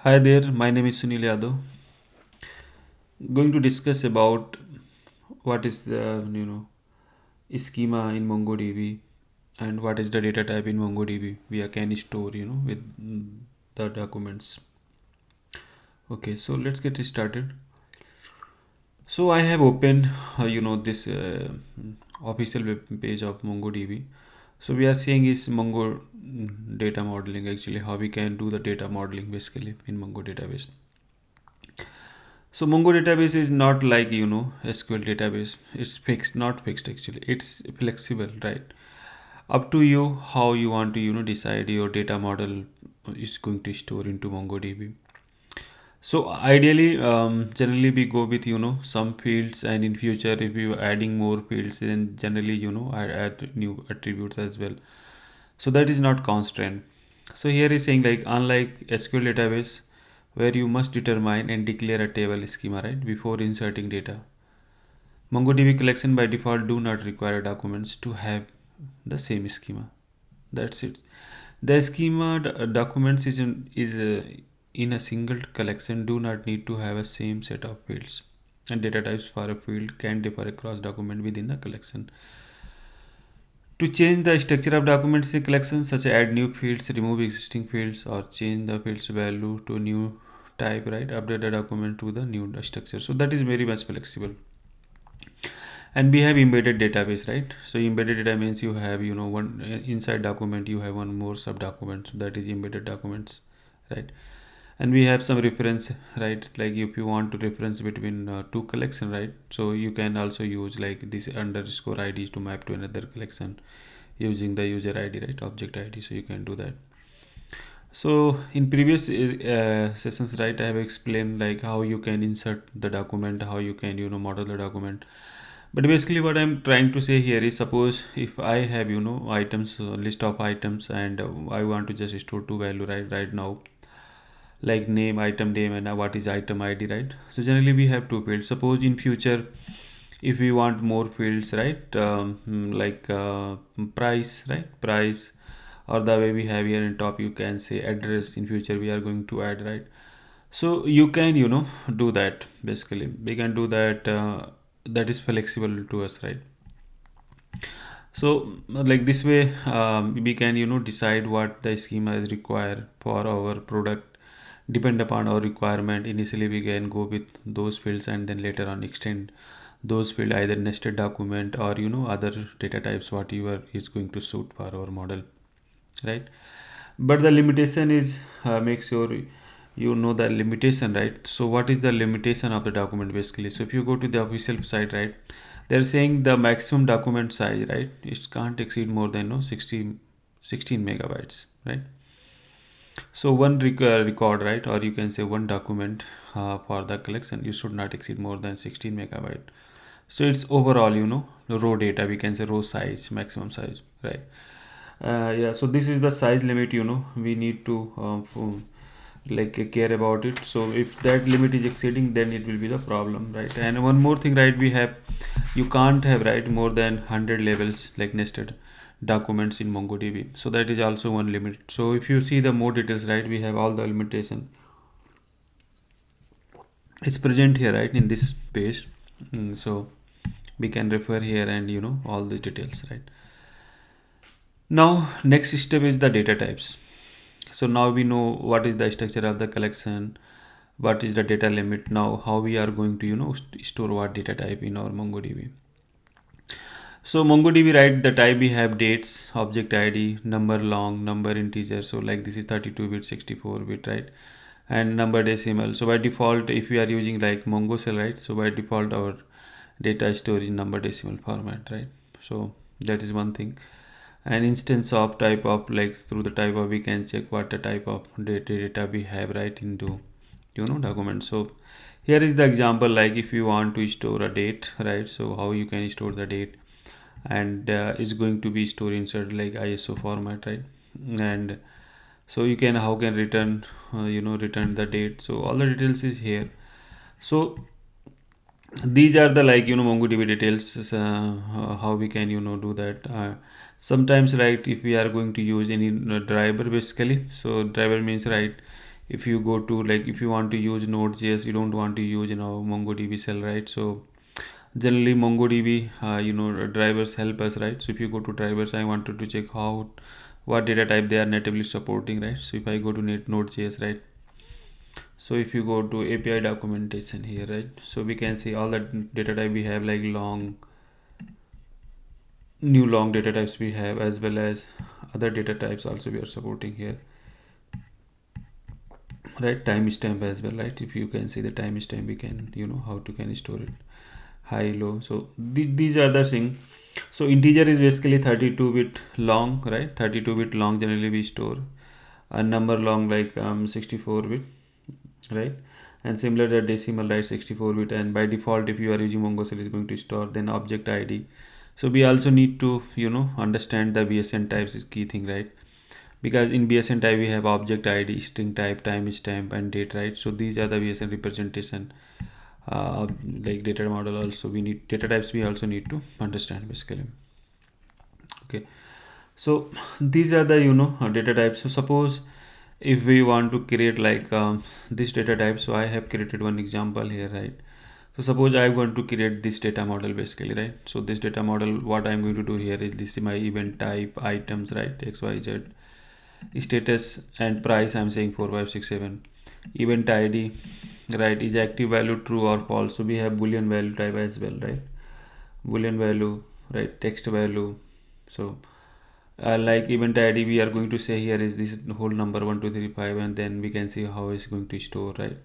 Hi there, my name is Sunil Yadav. Going to discuss about what is the schema in MongoDB and what is the data type in MongoDB we can store with the documents. Okay, so let's get started. So I have opened this official web page of MongoDB. So we are seeing is Mongo data modeling, actually how we can do the data modeling basically in Mongo database. So Mongo database is not like SQL database. It's fixed, not fixed actually. It's flexible, right? Up to you how you want to decide your data model is going to store into MongoDB. So ideally, generally we go with some fields, and in future if you are adding more fields, then generally I add new attributes as well. So that is not constraint. So here is saying like unlike SQL database where you must determine and declare a table schema right before inserting data. MongoDB collection by default do not require documents to have the same schema. That's it. The schema documents in a single collection do not need to have a same set of fields, and data types for a field can differ across document within a collection. To change the structure of documents in collection, such as add new fields, remove existing fields, or change the fields value to new type, right? Update the document to the new structure. So that is very much flexible. And we have embedded database, right? So embedded data means you have one inside document you have one more sub document. So that is embedded documents, right? And we have some reference, right? Like if you want to reference between two collection, right? So you can also use like this underscore id to map to another collection using the user id, right? Object id. So you can do that. So in previous sessions, right, I have explained like how you can insert the document, how you can model the document. But basically what I'm trying to say here is, suppose if I have items, list of items, and I want to just store two value right now, like name, item name, and what is item id, right? So generally we have two fields. Suppose in future if we want more fields, right, like price, right, price, or the way we have here in top you can say address, in future we are going to add, right? So you can do that. Basically we can do that. That is flexible to us, right? So like this way we can decide what the schema is required for our product, depend upon our requirement. Initially we can go with those fields and then later on extend those field, either nested document or other data types whatever is going to suit for our model, right? But the limitation is, make sure you know the limitation, right? So what is the limitation of the document basically? So if you go to the official site, right, they're saying the maximum document size, right, it can't exceed more than 16 megabytes, right? So one record, right, or you can say one document for the collection, you should not exceed more than 16 megabyte. So it's overall the raw data, we can say raw size, maximum size, right? Yeah, so this is the size limit we need to like care about it. So if that limit is exceeding, then it will be the problem, right? And one more thing, right, we have, you can't have, right, more than 100 labels like nested documents in MongoDB. So that is also one limit. So if you see the more details, right, we have all the limitation. It's present here, right, in this page. So we can refer here and all the details, right? Now next step is the data types. So now we know what is the structure of the collection, what is the data limit. Now how we are going to store what data type in our MongoDB. So MongoDB, right, the type we have dates, object id, number long, number integer. So like this is 32-bit, 64-bit, right? And number decimal. So by default, if we are using like MongoCell, right, so by default our data store in number decimal format, right? So that is one thing. An instance of type of, like through the type of we can check what the type of data we have, right, into document. So here is the example, like if you want to store a date, right, so how you can store the date, and is going to be stored inside like ISO format, right? And so you can how can return return the date. So all the details is here. So these are the like MongoDB details, how we can do that. Sometimes, right, if we are going to use any driver basically, so driver means, right, if you go to, like, if you want to use Node.js, you don't want to use MongoDB shell, right? So generally MongoDB drivers help us, right? So if you go to drivers, I wanted to check what data type they are natively supporting, right? So if I go to Node.js, right, so if you go to API documentation here, right, so we can see all the data type we have, like long data types we have, as well as other data types also we are supporting here, right? Timestamp as well, right? If you can see the timestamp, we can, how to can store it, high, low. So these are the thing. So integer is basically 32-bit long, right? 32-bit long generally we store. A number long, like 64-bit, right? And similar the decimal, right, 64-bit. And by default, if you are using Mongo shell, is going to store then object ID. So we also need to understand the BSN types is key thing, right? Because in BSN type we have object ID, string type, timestamp, and date, right? So these are the BSN representation, like data model. Also we need data types, we also need to understand basically. Okay, so these are the data types. So suppose if we want to create like this data type, so I have created one example here, right? So suppose I want to create this data model basically, right? So this data model, what I'm going to do here is, this is my event type, items, right, XYZ, status and price, I'm saying 4567. Event ID, right, is active value true or false. So we have boolean value type as well, right? Boolean value, right, text value. So like event ID, we are going to say here is this whole number 1235, and then we can see how it's going to store, right?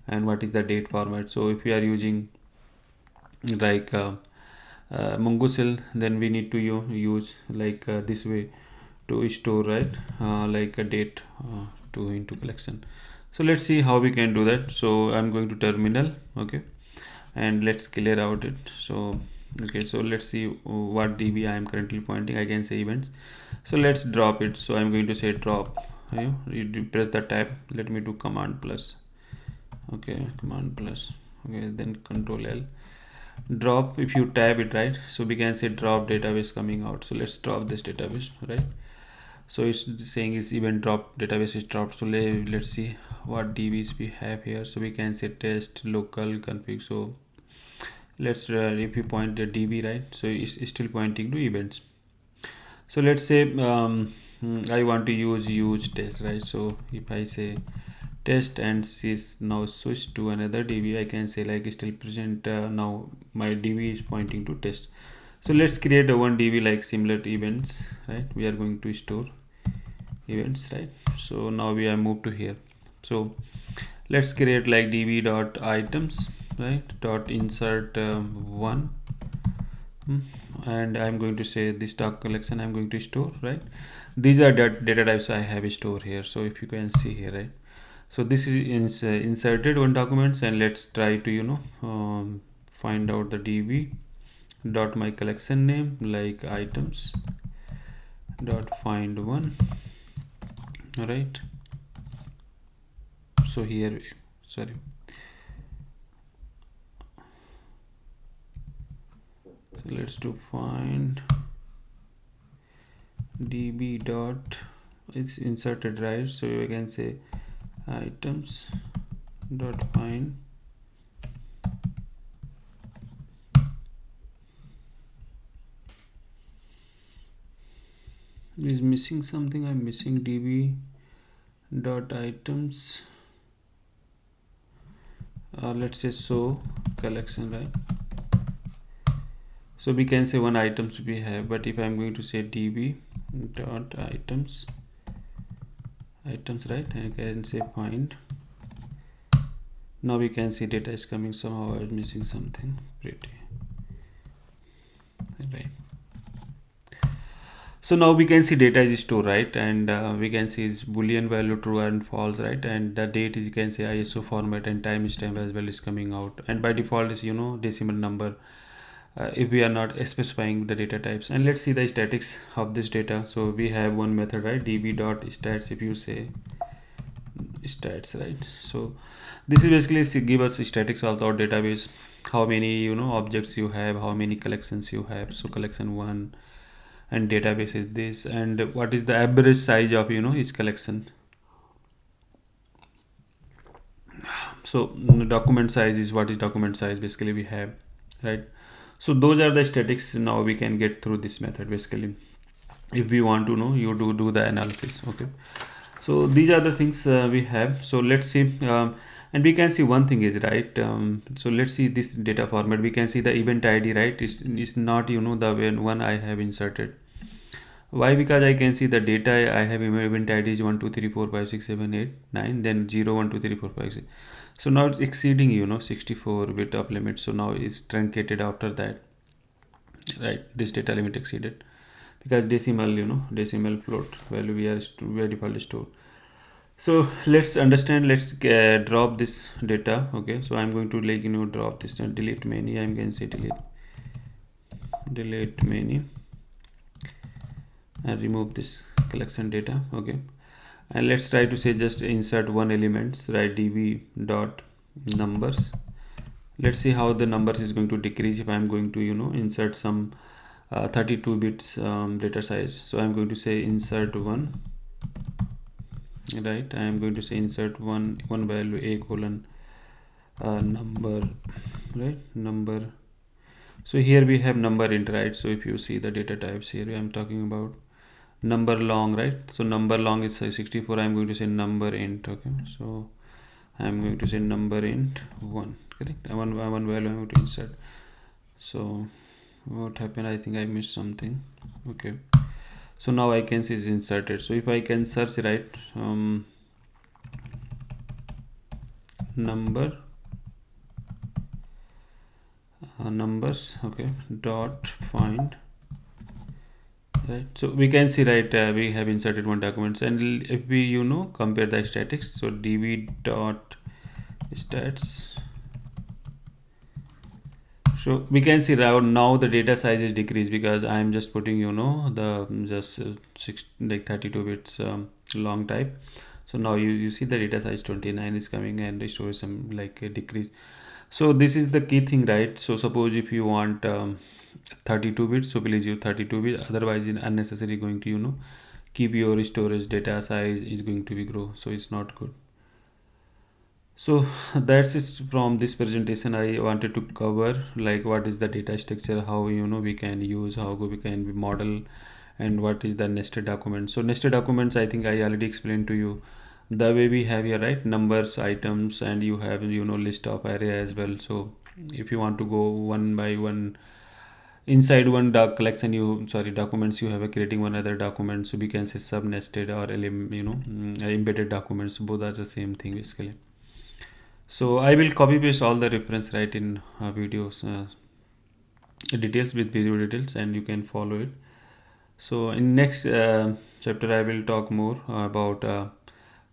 And what is the date format. So if we are using like Mongo shell, then we need to use like this way to store, right, like a date to into collection. So let's see how we can do that. So I'm going to terminal, okay, and let's clear out it. So okay, so let's see what DB I am currently pointing. I can say events. So let's drop it. So I'm going to say drop. You press the tab. Let me do command plus. Okay, command plus. Okay, then control L. Drop. If you tab it, right, so we can say drop database coming out. So let's drop this database, right? So it's saying is event drop, database is dropped. So let's see what DBs we have here. So we can say test local config. So let's if you point the DB, right, so it's still pointing to events. So let's say I want to use test, right? So if I say test and is now switch to another DB, I can say like still present, now my DB is pointing to test. So let's create a one DB like similar to events, right? We are going to store events, right? So now we are moved to here. So let's create like db dot items, right, dot insert one. And I'm going to say this stock collection I'm going to store, right? These are data types I have stored here. So if you can see here, right, so this is inserted one documents, and let's try to find out the db dot my collection name, like items dot find one, all right? So here, sorry, so let's do find db dot, it's inserted, right? So you can say items dot find is missing something. I'm missing db dot items, let's say so collection, right? So we can say one items we have, but if I'm going to say db dot items, right, and I can say find, now we can see data is coming. Somehow I was missing something pretty, right? So now we can see data is stored, right? And we can see is boolean value true and false, right? And the date is, you can say ISO format, and timestamp as well is coming out. And by default is decimal number, if we are not specifying the data types. And let's see the statics of this data. So we have one method, right, db dot stats. If you say stats, right, so this is basically give us statics of our database, how many objects you have, how many collections you have. So collection 1, and database is this, and what is the average size of each collection. So document size is what is document size basically we have, right? So those are the statics now we can get through this method basically. If we want to know, you do the analysis. Okay, so these are the things we have. So let's see, and we can see one thing is right. So let's see this data format. We can see the event ID, right? Is not the one I have inserted. Why? Because I can see the data I have in my event ID is 1 2 3 4 5 6 7 8 9, then 0 1 2 3 4 5 6. So now it's exceeding 64 bit of limit. So now it's truncated after that, right? This data limit exceeded because decimal decimal float value we are default store. So let's understand, let's drop this data. Okay, so I'm going to drop this and delete many. I'm going to say delete many and remove this collection data. Okay, and let's try to say just insert one elements, right? db dot numbers. Let's see how the numbers is going to decrease if I'm going to insert some 32 bits data size. So I'm going to say insert one, right? I am going to say insert one value a colon number, right? Number. So here we have number int, right? So if you see the data types here, I'm talking about number long, right? So number long is 64. I'm going to say number int. Okay, so I'm going to say number int 1, correct? One value I'm going to insert. So what happened? I think I missed something. Okay, so now I can see it's inserted. So if I can search, right, number numbers, okay, dot find, right? So we can see, right, we have inserted one documents, and if we compare the statics, so db dot stats, so we can see now the data size is decreased because I am just putting the just 32 bits long type. So now you see the data size 29 is coming and it shows some like a decrease. So this is the key thing, right? So suppose if you want 32 bits, so please use 32 bits, otherwise in unnecessary going to keep your storage data size is going to be grow, so it's not good. So that's it from this presentation. I wanted to cover like what is the data structure, how we can use, how we can model, and what is the nested document. So nested documents, I think I already explained to you the way we have here, right? Numbers, items, and you have list of array as well. So if you want to go one by one inside one collection, documents, you have a creating one other document, so we can say sub nested or embedded documents, both are the same thing basically. So I will copy paste all the reference right in videos details with video details, and you can follow it. So in next chapter I will talk more about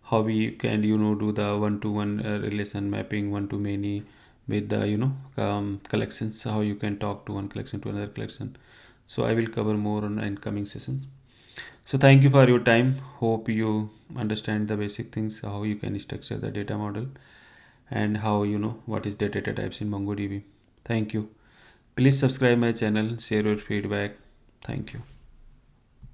how we can do the one-to-one relation mapping, one to many with the collections, how you can talk to one collection to another collection. So I will cover more on in coming sessions. So thank you for your time. Hope you understand the basic things, how you can structure the data model, and how what is the data types in MongoDB. Thank you. Please subscribe my channel, share your feedback. Thank you.